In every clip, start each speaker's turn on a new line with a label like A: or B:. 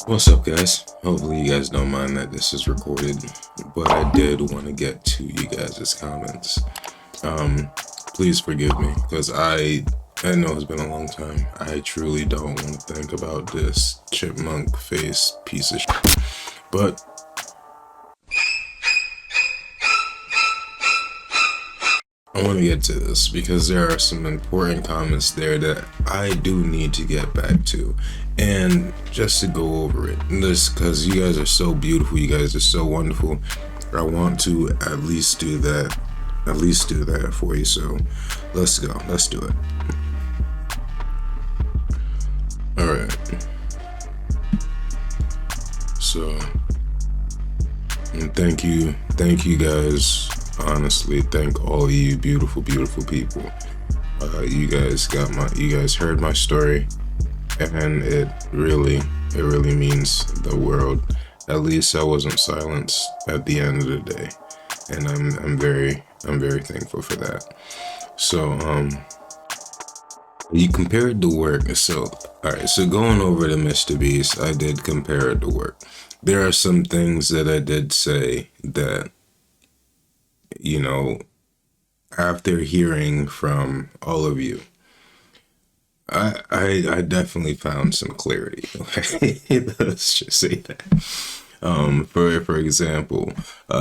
A: What's up, guys? Hopefully, you guys don't mind that this is recorded, but I did want to get to you guys' comments. Um, Please forgive me because I know it's been a long time. I truly don't want to think about this chipmunk face piece of shit. But I want to get to this because there are some important comments there that I do need to get back to. And just to go over it, this because you guys are so beautiful, you guys are so wonderful. I want to at least do that, for you. So let's go, let's do it. All right. So, and thank you guys. Honestly, thank all of you beautiful, beautiful people. You guys heard my story, and it really means the world. At least I wasn't silenced at the end of the day, and I'm very thankful for that. So you compared the work. So all right, so going over to MrBeast, I did compare it to work. There are some things that I did say that, you know, after hearing from all of you, I definitely found some clarity. Let's just say that. For example,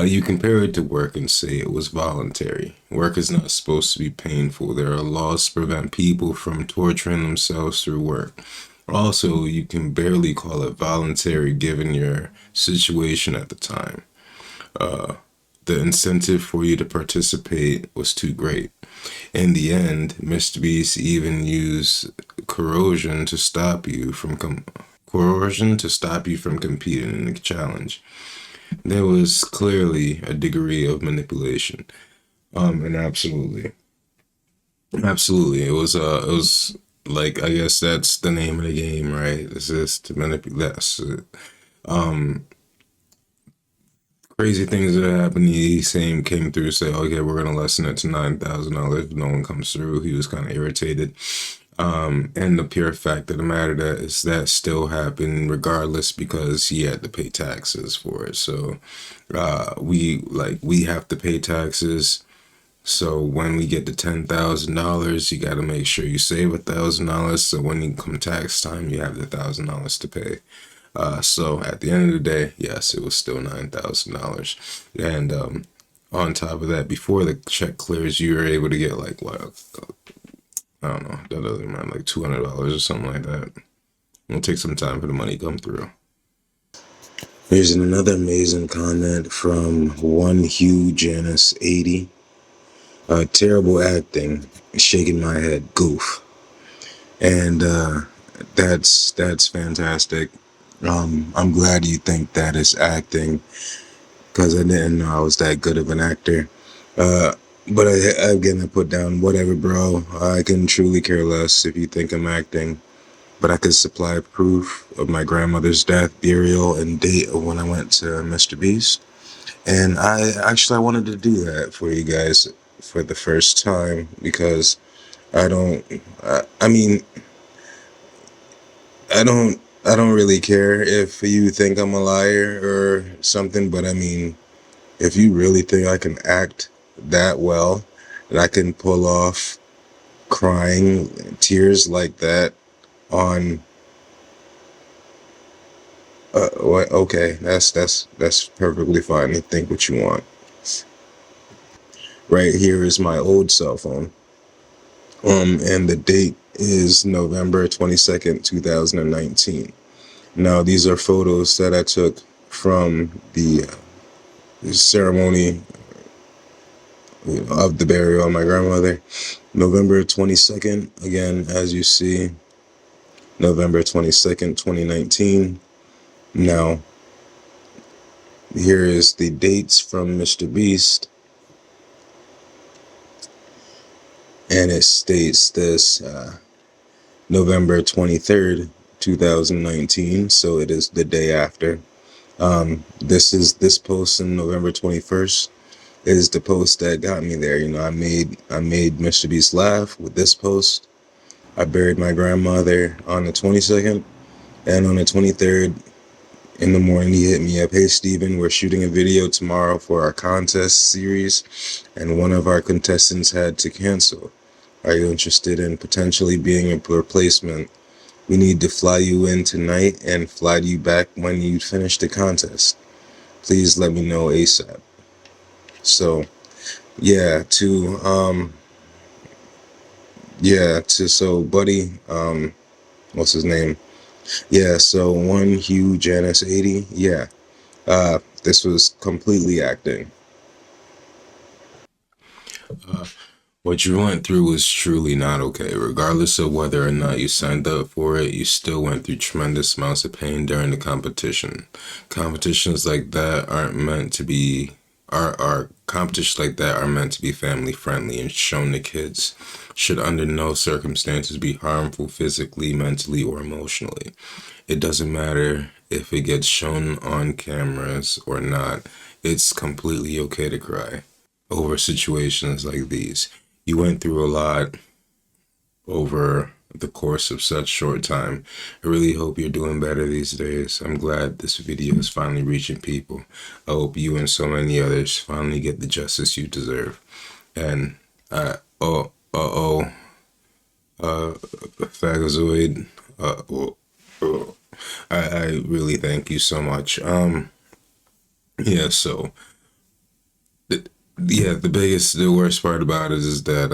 A: you compare it to work and say it was voluntary. Work is not supposed to be painful. There are laws to prevent people from torturing themselves through work. Also, you can barely call it voluntary given your situation at the time. The incentive for you to participate was too great. In the end, MrBeast even used coercion to stop you from competing in the challenge. There was clearly a degree of manipulation. And absolutely, it was like, I guess that's the name of the game, right? This is to manipulate. That's it. Crazy things that happened. He same came through, say, okay, we're gonna lessen it to $9,000. If no one comes through, he was kind of irritated. And the pure fact of the matter that is that still happened regardless because he had to pay taxes for it. So we have to pay taxes. So when we get to $10,000, you got to make sure you save $1,000. So when you come tax time, you have the $1,000 to pay. So at the end of the day, yes, it was still $9,000. And on top of that, before the check clears, you were able to get like what? I don't know. That doesn't matter, like $200 or something like that. It'll take some time for the money to come through. Here's another amazing comment from one Hugh Janice 80. Terrible acting, shaking my head, goof. And that's fantastic. I'm glad you think that is acting because I didn't know I was that good of an actor. But again, I put down whatever, bro. I can truly care less if you think I'm acting. But I could supply proof of my grandmother's death, burial, and date of when I went to MrBeast. And I wanted to do that for you guys for the first time because I don't, I mean, I don't really care if you think I'm a liar or something, but I mean, if you really think I can act that well, and I can pull off crying tears like that on what? Okay, that's perfectly fine. You think what you want. Right here is my old cell phone. And the date is November 22nd, 2019. Now these are photos that I took from the ceremony of the burial of my grandmother. November 22nd, again, as you see, November 22nd, 2019. Now, here is the dates from MrBeast, and it states this November 23rd, 2019, so it is the day after. This post in November 21st is the post that got me there. You know, I made MrBeast laugh with this post. I buried my grandmother on the 22nd, and on the 23rd, In the morning, he hit me up. Hey, Steven, we're shooting a video tomorrow for our contest series, and one of our contestants had to cancel. Are you interested in potentially being a replacement? We need to fly you in tonight and fly you back when you finish the contest. Please let me know ASAP. So, yeah, buddy, what's his name? Yeah, so one Hugh Janice 80, yeah, this was completely acting. What you went through was truly not okay. Regardless of whether or not you signed up for it, you still went through tremendous amounts of pain during the competition. Competitions like that aren't meant to be are competitions like that are meant to be family friendly and shown to kids. Should under no circumstances be harmful physically, mentally, or emotionally. It doesn't matter if it gets shown on cameras or not. It's completely okay to cry over situations like these. You went through a lot over the course of such short time. I really hope you're doing better these days. I'm glad this video is finally reaching people. I hope you and so many others finally get the justice you deserve. And Fagazoid, uh, oh, oh, I really thank you so much. Yeah, so the worst part about it is that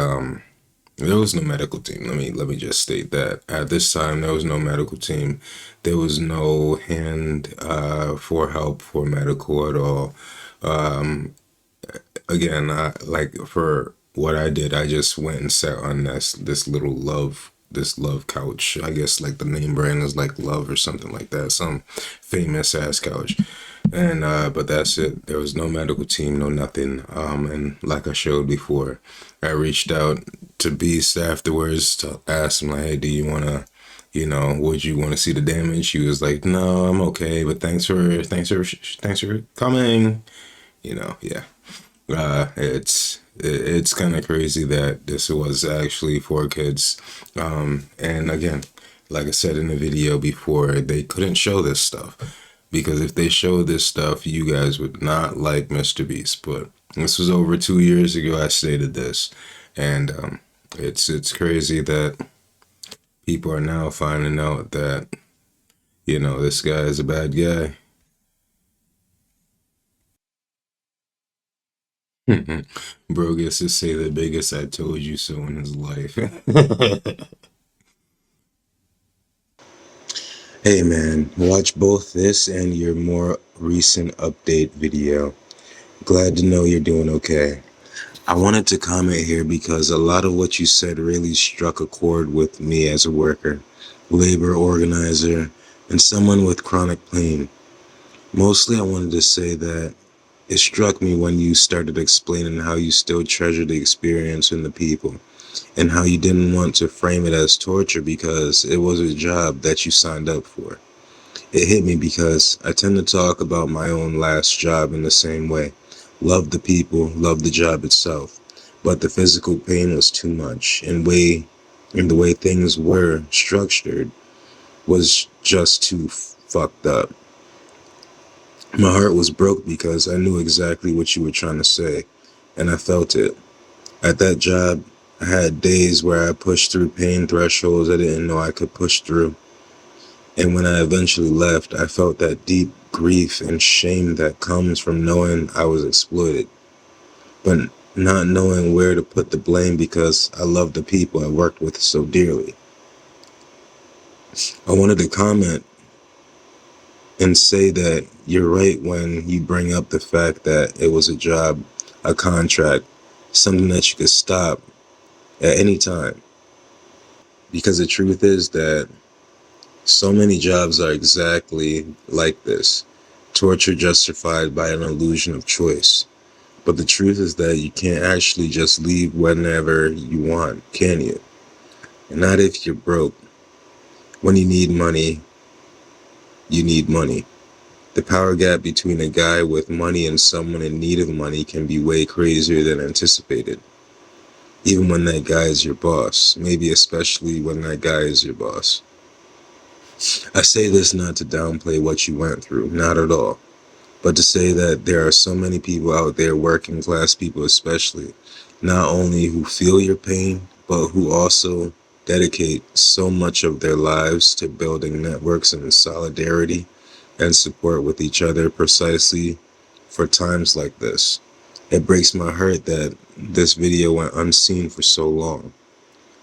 A: there was no medical team. Let me just state that at this time there was no medical team. There was no hand for help for medical at all. Um, Again, like for what I did, I just went and sat on this love couch. I guess like the name brand is like Love or something like that, some famous ass couch. And but that's it. There was no medical team, no nothing. And like I showed before, I reached out to Beast afterwards to ask him like, hey, do you wanna, would you want to see the damage? He was like, no, I'm okay, but thanks for coming. Yeah. It's kind of crazy that this was actually for kids. And again, like I said in the video before, they couldn't show this stuff because if they showed this stuff, you guys would not like MrBeast. But this was over 2 years ago. I stated this, and it's crazy that people are now finding out that this guy is a bad guy. Bro gets to say the biggest I told you so in his life. Hey man, watch both this and your more recent update video. Glad to know you're doing okay. I wanted to comment here because a lot of what you said really struck a chord with me as a worker, labor organizer, and someone with chronic pain. Mostly I wanted to say that it struck me when you started explaining how you still treasure the experience and the people, and how you didn't want to frame it as torture because it was a job that you signed up for. It hit me because I tend to talk about my own last job in the same way. Love the people, love the job itself, but the physical pain was too much, and the way things were structured was just too fucked up. My heart was broke because I knew exactly what you were trying to say, and I felt it. At that job, I had days where I pushed through pain thresholds I didn't know I could push through. And when I eventually left, I felt that deep grief and shame that comes from knowing I was exploited, but not knowing where to put the blame because I loved the people I worked with so dearly. I wanted to comment and say that you're right when you bring up the fact that it was a job, a contract, something that you could stop at any time. Because the truth is that so many jobs are exactly like this. Torture justified by an illusion of choice. But the truth is that you can't actually just leave whenever you want, can you? And not if you're broke. When you need money, you need money. The power gap between a guy with money and someone in need of money can be way crazier than anticipated. Even when that guy is your boss. Maybe especially when that guy is your boss. I say this not to downplay what you went through, not at all, but to say that there are so many people out there, working class people especially, not only who feel your pain, but who also dedicate so much of their lives to building networks and solidarity and support with each other precisely for times like this. It breaks my heart that this video went unseen for so long,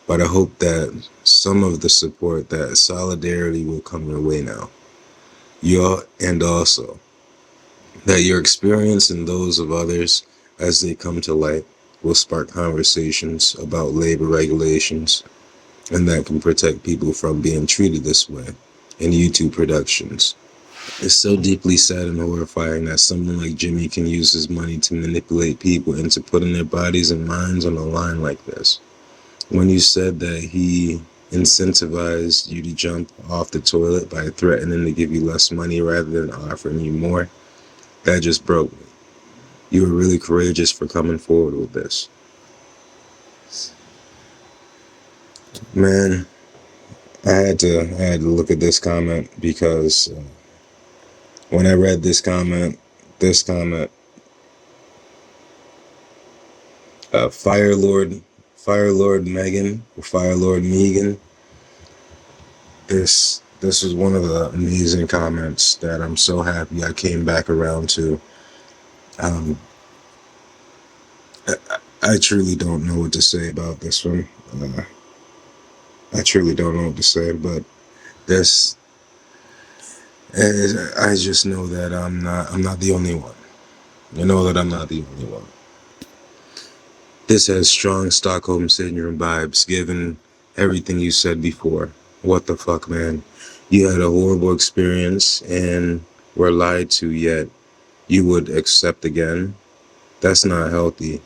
A: but I hope that some of the support, that solidarity will come your way now. And also that your experience and those of others as they come to light will spark conversations about labor regulations and that can protect people from being treated this way in YouTube productions. It's so deeply sad and horrifying that someone like Jimmy can use his money to manipulate people into putting their bodies and minds on the line like this. When you said that he incentivized you to jump off the toilet by threatening to give you less money rather than offering you more, that just broke me. You were really courageous for coming forward with this. Man, I had to look at this comment because when I read this comment, Fire Lord Megan, or Fire Lord Megan, this was one of the amazing comments that I'm so happy I came back around to. Um, I, I truly don't know what to say about this one. I truly don't know what to say, but this, I just know that I'm not the only one. You know that I'm not the only one. This has strong Stockholm Syndrome vibes, given everything you said before. What the fuck, man? You had a horrible experience and were lied to, yet you would accept again? That's not healthy.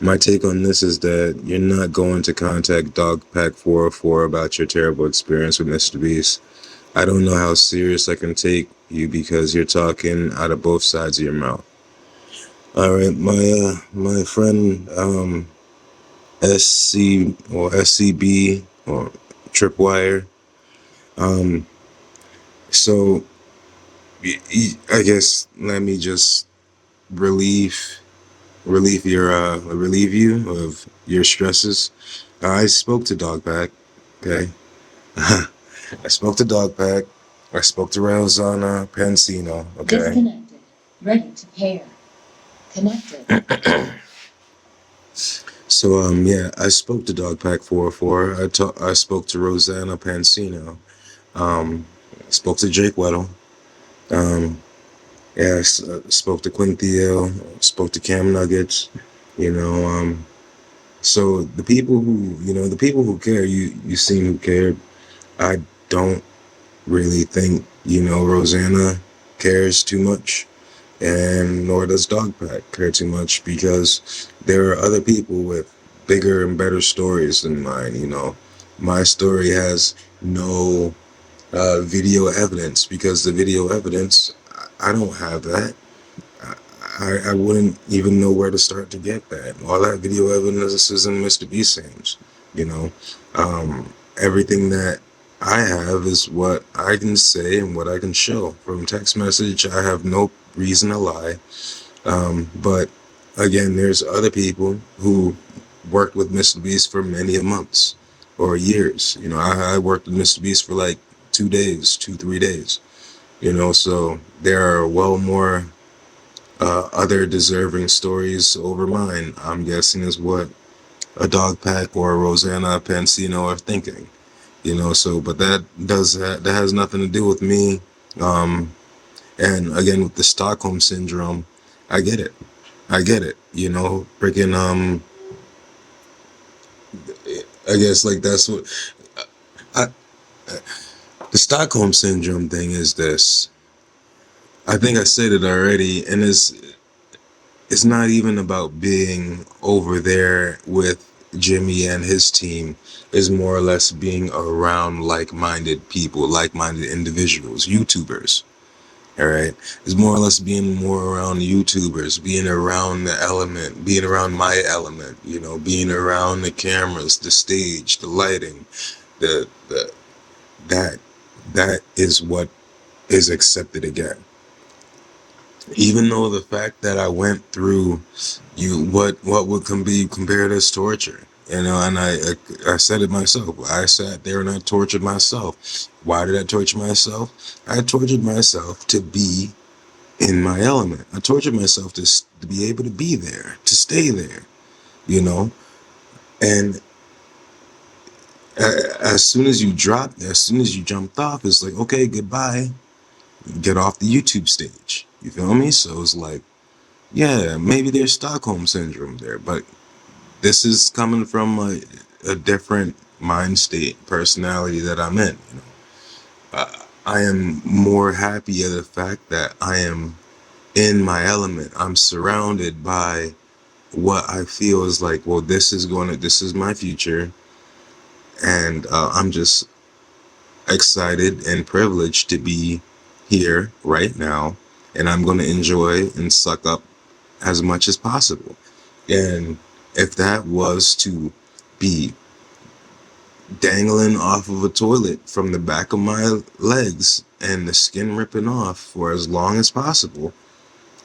A: My take on this is that you're not going to contact Dogpack 404 about your terrible experience with MrBeast. I don't know how serious I can take you because you're talking out of both sides of your mouth. All right, my friend SC or SCB or Tripwire. Um, so I guess let me just relieve relieve you of your stresses. I spoke to Dogpack. Okay, I spoke to Dogpack. I spoke to Railzana Pansino. Okay.
B: Disconnected. Ready to pair. Connected.
A: So yeah, I spoke to Dogpack 404. I spoke to Rosanna Pansino. I spoke to Jake Weddle. Um, yeah, spoke to Quinn Theo. Spoke to Cam Nuggets. You know, so the people who care, you seem who cared. I don't really think Rosanna cares too much, and nor does Dogpack care too much, because there are other people with bigger and better stories than mine. My story has no video evidence, because the video evidence, I don't have that. I wouldn't even know where to start to get that. All that video evidence is in MrBeast's hands. You know, everything that I have is what I can say and what I can show. From text message, I have no reason to lie. But again, there's other people who worked with MrBeast for many months or years. I worked with MrBeast for like 2 days, 3 days. So there are well more other deserving stories over mine, I'm guessing, is what a Dogpack or a Rosanna Pansino are thinking. So, but that has nothing to do with me. And again, with the Stockholm Syndrome, I get it. Freaking, I guess, like, that's what, I, the Stockholm Syndrome thing is this. I think I said it already, and it's not even about being over there with Jimmy and his team. Is more or less being around like-minded people, like-minded individuals, YouTubers. All right, it's more or less being more around YouTubers, being around the element, being around my element. Being around the cameras, the stage, the lighting, the that that is what is accepted again. Even though the fact that I went through what would can be compared as torture, and I said it myself. I sat there and I tortured myself. Why did I torture myself? I tortured myself to be in my element. I tortured myself to be able to be there, to stay there, you know. And as soon as you jumped off, it's like, okay, goodbye. Get off the YouTube stage. You feel me? So it's like, yeah, maybe there's Stockholm syndrome there, but this is coming from a different mind state, personality that I'm in. I am more happy at the fact that I am in my element. I'm surrounded by what I feel is like, well, this is my future, and I'm just excited and privileged to be here right now, and I'm going to enjoy and suck up as much as possible. And if that was to be dangling off of a toilet from the back of my legs and the skin ripping off for as long as possible,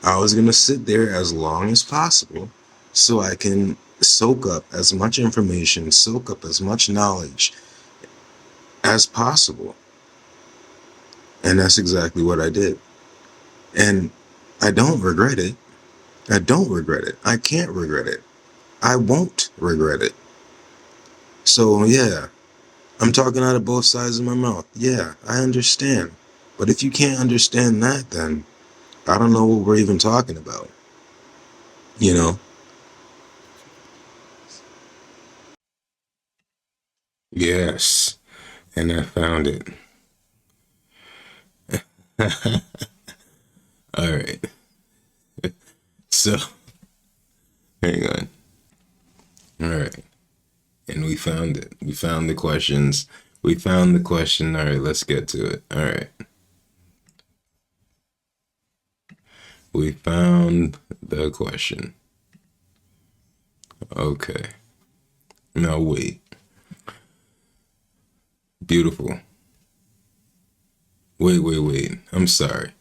A: I was going to sit there as long as possible so I can soak up as much information, soak up as much knowledge as possible. And that's exactly what I did. And I don't regret it. I don't regret it. I can't regret it. I won't regret it. So, yeah, I'm talking out of both sides of my mouth. Yeah, I understand. But if you can't understand that, then I don't know what we're even talking about. You know? Yes. And I found it. All right. So, hang on. All right. And we found it. We found the questions. We found the question. All right, let's get to it. All right. We found the question. Okay. Now, wait. Beautiful. Wait. I'm sorry.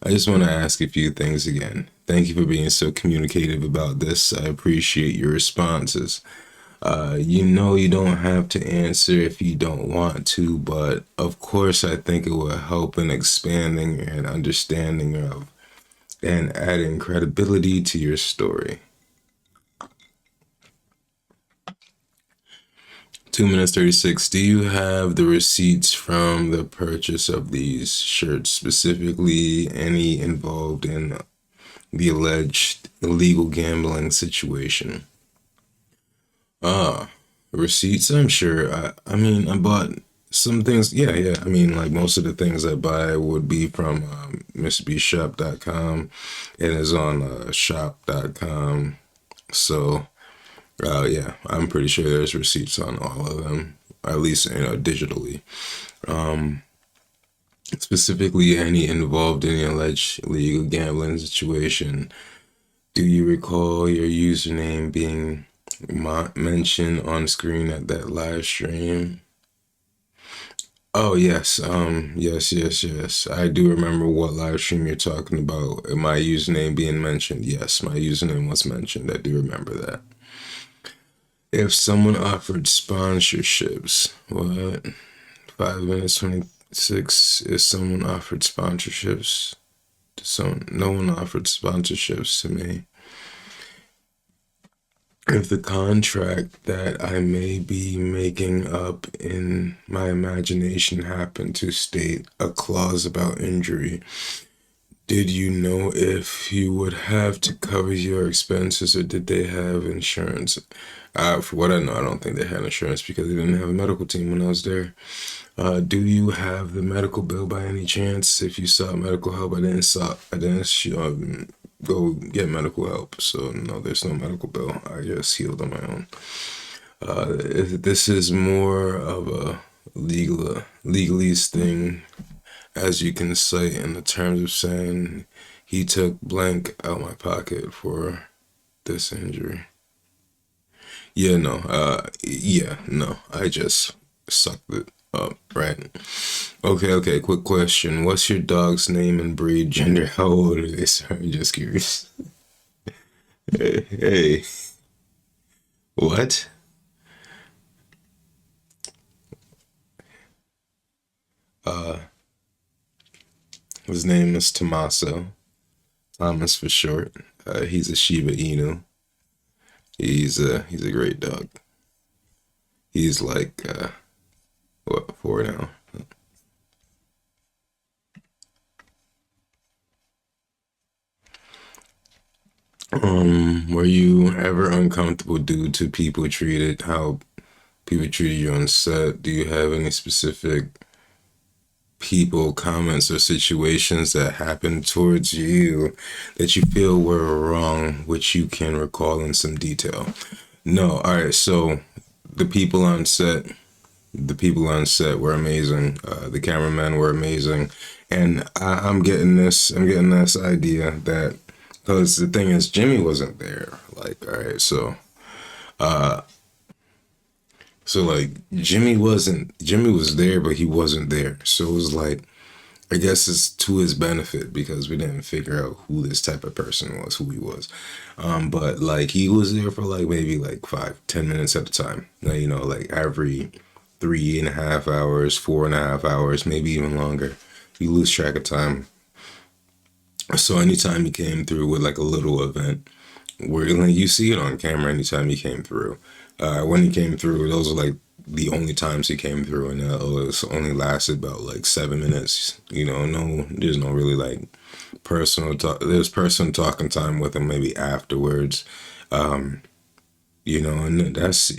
A: I just want to ask a few things again. Thank you for being so communicative about this. I appreciate your responses. You know you don't have to answer if you don't want to, but of course I think it will help in expanding and understanding of and adding credibility to your story. 2 minutes 36. Do you have the receipts from the purchase of these shirts, specifically any involved in the alleged illegal gambling situation? Ah, receipts, I'm sure. I mean, I bought some things. Yeah. I mean, like most of the things I buy would be from MrBeastShop.com. It is on shop.com. So, yeah, I'm pretty sure there's receipts on all of them, at least, digitally. Um, Specifically, any involved in the alleged illegal gambling situation. Do you recall your username being mentioned on screen at that live stream? Oh yes, yes. I do remember what live stream you're talking about. My username being mentioned. Yes, my username was mentioned. I do remember that. If someone offered sponsorships, what? 5 minutes 26. If someone offered sponsorships to someone, no one offered sponsorships to me. If the contract that I may be making up in my imagination happened to state a clause about injury, did you know if you would have to cover your expenses or did they have insurance? For what I know, I don't think they had insurance because they didn't have a medical team when I was there. Do you have the medical bill by any chance? If you sought medical help, I didn't go get medical help. So no, there's no medical bill. I just healed on my own. If this is more of a legalese thing, as you can cite in the terms of saying he took blank out my pocket for this injury. Yeah, no, I just sucked it. Oh, right. Okay, okay. Quick question. What's your dog's name and breed, gender? How old are they? Sorry, just curious. Hey, hey. What? Uh, his name is Tommaso. Thomas for short. He's a Shiba Inu. He's a great dog. He's like what, 4 now? Were you ever uncomfortable due to how people treated you on set? Do you have any specific people, comments, or situations that happened towards you that you feel were wrong, which you can recall in some detail? No. All right. So the people on set, the people on set were amazing. The cameramen were amazing, and I'm getting this idea that because the thing is, Jimmy wasn't there. Like, all right, so like Jimmy was there, but he wasn't there. So it was like I guess it's to his benefit because we didn't figure out who this type of person was, who he was. But like he was there for like maybe like 5, 10 minutes at a time. Like every 3.5 hours, 4.5 hours, maybe even longer. You lose track of time. So anytime he came through with like a little event, where like you see it on camera anytime he came through. When he came through, those were like the only times he came through, and it was only lasted about like 7 minutes. No, there's no really like personal talk. There's personal talking time with him maybe afterwards. Um, and that's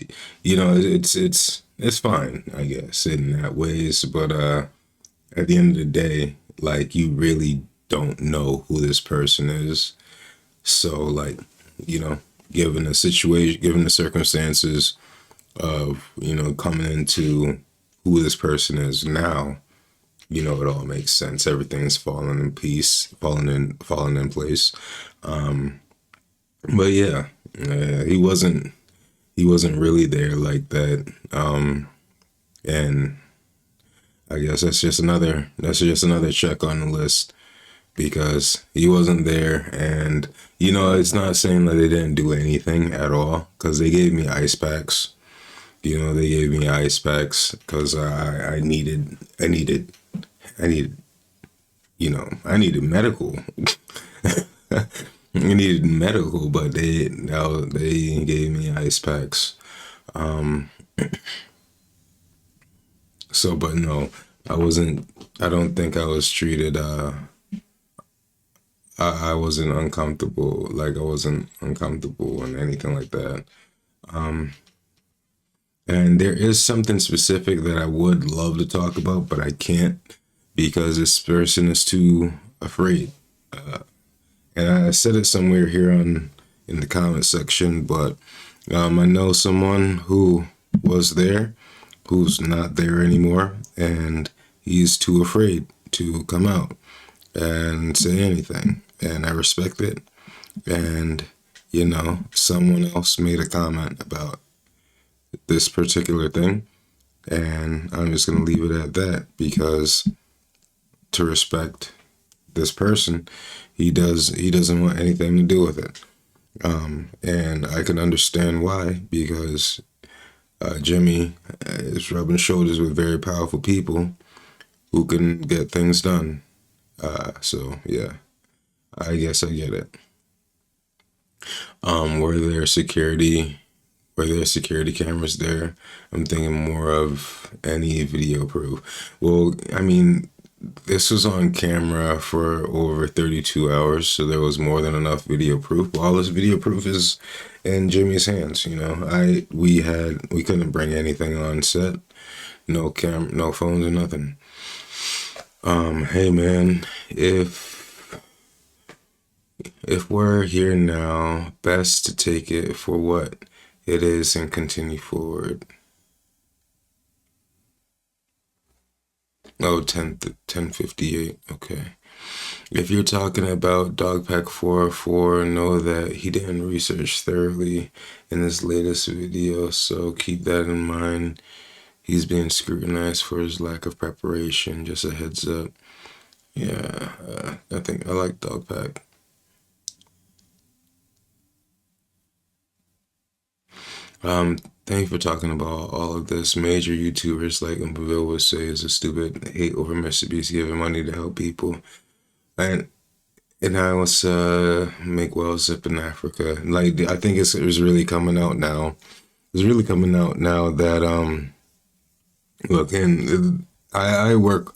A: it's fine, I guess, in that ways. But at the end of the day, like you really don't know who this person is. So like, you know, given the situation, given the circumstances of, coming into who this person is now, it all makes sense. Everything's falling in place. Um, but yeah, he wasn't really there like that. And I guess that's just another check on the list because he wasn't there. And, it's not saying that they didn't do anything at all because they gave me ice packs. They gave me ice packs because I needed medical. I needed medical, but they gave me ice packs. Um, but no, I wasn't. I don't think I was treated. I wasn't uncomfortable. Like I wasn't uncomfortable and anything like that. Um, and there is something specific that I would love to talk about, but I can't because this person is too afraid. Uh, and I said it somewhere here on in the comment section, but I know someone who was there, who's not there anymore, and he's too afraid to come out and say anything, and I respect it. And someone else made a comment about this particular thing, and I'm just gonna leave it at that because to respect this person, he doesn't want anything to do with it. And I can understand why because Jimmy is rubbing shoulders with very powerful people who can get things done. So yeah, I guess I get it. Um, were there security were there security cameras there? I'm thinking more of any video proof. Well, I mean, this was on camera for over 32 hours, so there was more than enough video proof. All this video proof is in Jimmy's hands. We couldn't bring anything on set, no phones or nothing. Hey man, if we're here now, best to take it for what it is and continue forward. Oh, 10:58. Okay. If you're talking about Dogpack 404, know that he didn't research thoroughly in this latest video, so keep that in mind. He's being scrutinized for his lack of preparation. Just a heads up. Yeah, I think I like Dog Pack. Um, Thank you for talking about all of this. Major YouTubers like Bill would say is a stupid hate over MrBeast giving money to help people. And I was make wells up in Africa. Like I think it's really coming out now. It's really coming out now that look, and I work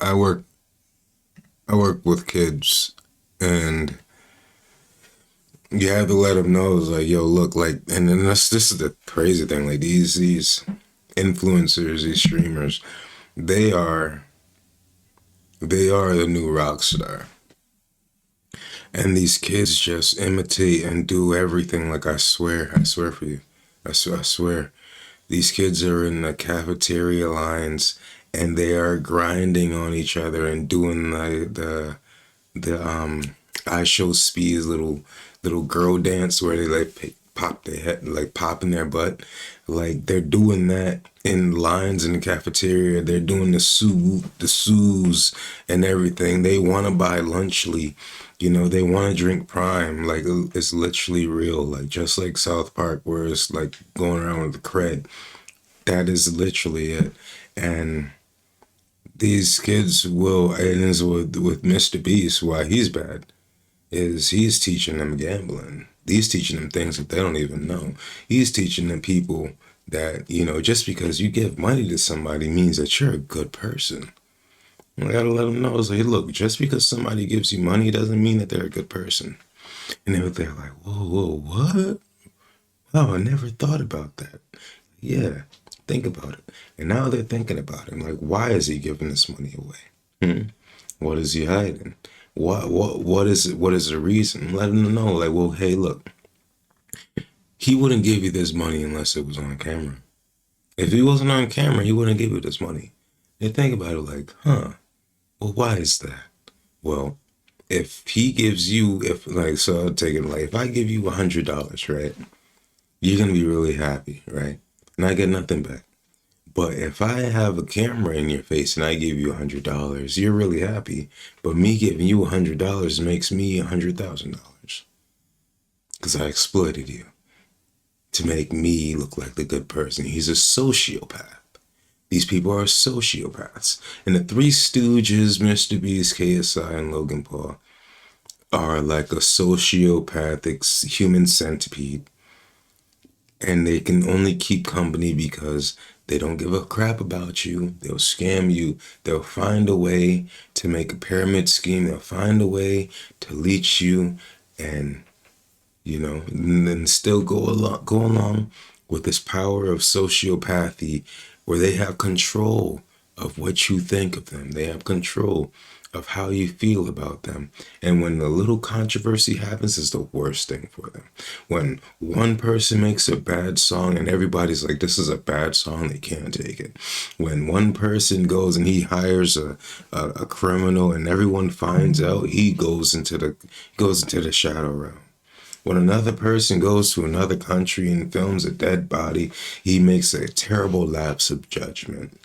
A: with kids, and you have to let them know it's like, yo, look, like, and then this is the crazy thing, like these influencers, these streamers, they are they are the new rock star, and these kids just imitate and do everything. Like I swear for you, I swear, these kids are in the cafeteria lines, and they are grinding on each other and doing the I show speed's little girl dance where they like pop their head, like popping their butt, like they're doing that in lines in the cafeteria. They're doing the sues and everything. They want to buy Lunchly, they want to drink Prime. Like it's literally real, like just like South Park where it's like going around with the cred. That is literally it. And these kids will, and is with MrBeast, why he's bad is he's teaching them gambling. He's teaching them things that they don't even know. He's teaching them people that, just because you give money to somebody means that you're a good person. You gotta let them know, it's like, look, just because somebody gives you money doesn't mean that they're a good person. And they're like, whoa, what? Oh, I never thought about that. Yeah, think about it. And now they're thinking about it. I'm like, why is he giving this money away? Hmm? What is he hiding? What is it? What is the reason? Let him know. Like, well, hey, look, he wouldn't give you this money unless it was on camera. If he wasn't on camera, he wouldn't give you this money. And think about it like, huh? Well, why is that? Well, if he gives you, if like, so I'll take it like, if I give you $100, right? You're gonna be really happy, right? And I get nothing back. But if I have a camera in your face and I give you $100, you're really happy. But me giving you $100 makes me $100,000 because I exploited you to make me look like the good person. He's a sociopath. These people are sociopaths. And the Three Stooges, MrBeast, KSI, and Logan Paul, are like a sociopathic human centipede, and they can only keep company because they don't give a crap about you. They'll scam you. They'll find a way to make a pyramid scheme. They'll find a way to leech you, and and then still go along with this power of sociopathy, where they have control of what you think of them. They have control of how you feel about them. And when a little controversy happens, it's the worst thing for them. When one person makes a bad song and everybody's like, this is a bad song, they can't take it. When one person goes and he hires a criminal and everyone finds out, he goes into the shadow realm. When another person goes to another country and films a dead body, he makes a terrible lapse of judgment.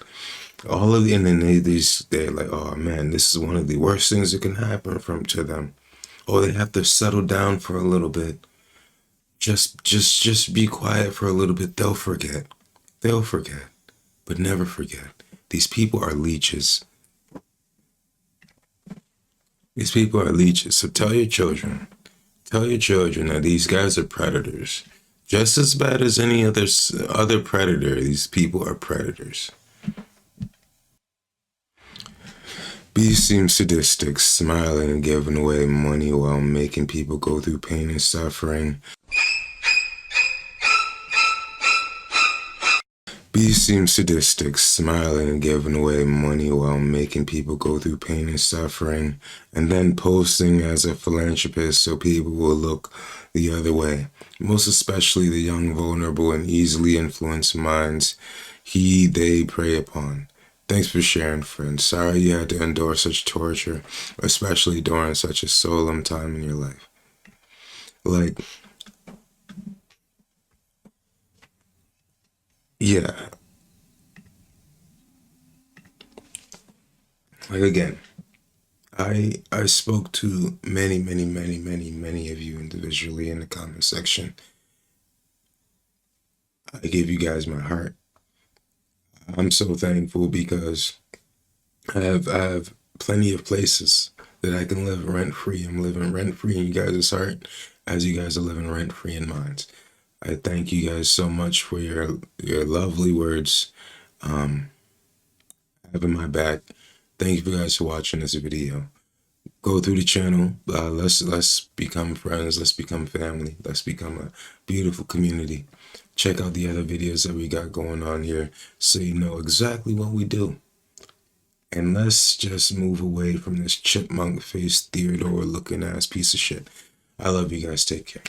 A: All of the, and then they're like, oh man, this is one of the worst things that can happen to them. Oh, they have to settle down for a little bit. Just be quiet for a little bit. They'll forget. They'll forget, but never forget. These people are leeches. These people are leeches. So tell your children that these guys are predators. Just as bad as any other predator, these people are predators. Beast seems sadistic, smiling and giving away money while making people go through pain and suffering. Beast seems sadistic, smiling and giving away money while making people go through pain and suffering, and then posting as a philanthropist so people will look the other way. Most especially the young, vulnerable, and easily influenced minds they prey upon. Thanks for sharing, friend. Sorry you had to endure such torture, especially during such a solemn time in your life. Like, yeah, like again, I spoke to many of you individually in the comment section. I gave you guys my heart. I'm so thankful because I have plenty of places that I can live rent free. I'm living rent free in you guys' heart as you guys are living rent free in mine. I thank you guys so much for your lovely words, having my back. Thank you guys for watching this video. Go through the channel. Let's become friends. Let's become family. Let's become a beautiful community. Check out the other videos that we got going on here so you know exactly what we do. And let's just move away from this chipmunk face Theodore looking ass piece of shit. I love you guys. Take care.